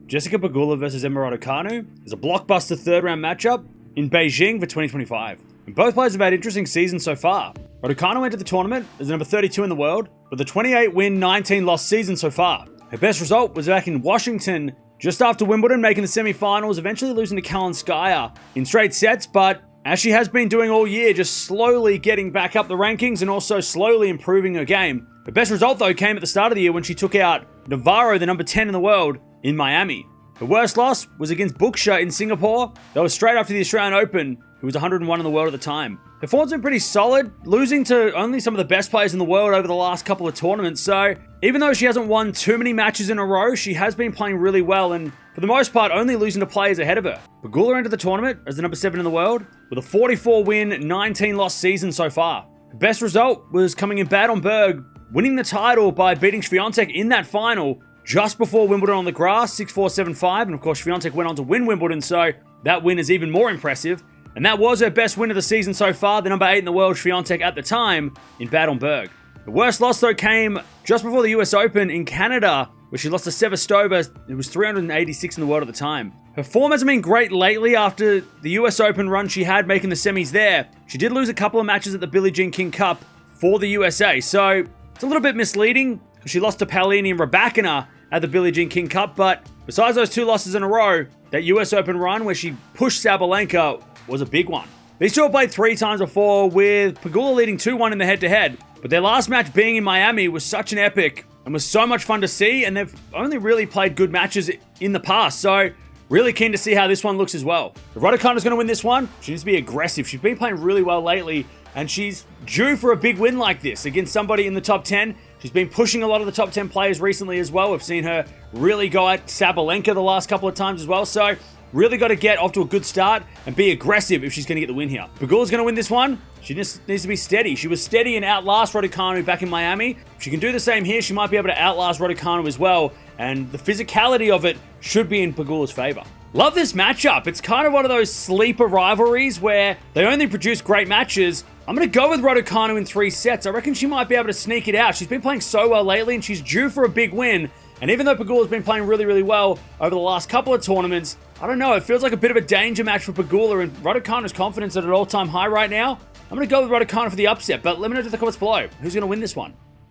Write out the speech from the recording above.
Jessica Pegula versus Emma Raducanu is a blockbuster third-round matchup in Beijing for 2025. And both players have had interesting seasons so far. Raducanu entered the tournament as number 32 in the world, with a 28-win, 19-loss season so far. Her best result was back in Washington, just after Wimbledon, making the semi-finals, eventually losing to Kalinskaya in straight sets, but as she has been doing all year, just slowly getting back up the rankings and also slowly improving her game. Her best result, though, came at the start of the year when she took out Navarro, the number 10 in the world, in Miami. Her worst loss was against Buksha in Singapore. That was straight after the Australian Open, who was 101 in the world at the time. Her form's been pretty solid, losing to only some of the best players in the world over the last couple of tournaments. So even though she hasn't won too many matches in a row, she has been playing really well and for the most part only losing to players ahead of her. Pegula entered the tournament as the number 7 in the world with a 44-win, 19-loss season so far. Her best result was coming in bad on Berg, winning the title by beating Swiatek in that final just before Wimbledon on the grass, 6-4, 7-5. And of course, Swiatek went on to win Wimbledon, so that win is even more impressive. And that was her best win of the season so far, the number 8 in the world, Swiatek, at the time, in Bad on Berg. The worst loss, though, came just before the US Open in Canada, where she lost to Sevastova, who was 386 in the world at the time. Her form hasn't been great lately after the US Open run she had, making the semis there. She did lose a couple of matches at the Billie Jean King Cup for the USA, so it's a little bit misleading, because she lost to Paolini and Rybakina at the Billie Jean King Cup, but besides those 2 losses in a row, that US Open run where she pushed Sabalenka was a big one. These two have played 3 times before, with Pegula leading 2-1 in the head-to-head, but their last match being in Miami was such an epic and was so much fun to see, and they've only really played good matches in the past, so really keen to see how this one looks as well. If Raducanu's going to win this one, she needs to be aggressive. She's been playing really well lately, and she's due for a big win like this against somebody in the top 10. She's been pushing a lot of the top 10 players recently as well. We've seen her really go at Sabalenka the last couple of times as well, so really got to get off to a good start and be aggressive if she's going to get the win here. Pegula's going to win this one. She just needs to be steady. She was steady and outlast Raducanu back in Miami. If she can do the same here, she might be able to outlast Raducanu as well. And the physicality of it should be in Pegula's favor. Love this matchup. It's kind of one of those sleeper rivalries where they only produce great matches. I'm going to go with Raducanu in 3 sets. I reckon she might be able to sneak it out. She's been playing so well lately and she's due for a big win. And even though Pegula's been playing really, really well over the last couple of tournaments, I don't know, it feels like a bit of a danger match for Pegula, and Raducanu's confidence at an all-time high right now. I'm going to go with Raducanu for the upset, but let me know in the comments below who's going to win this one.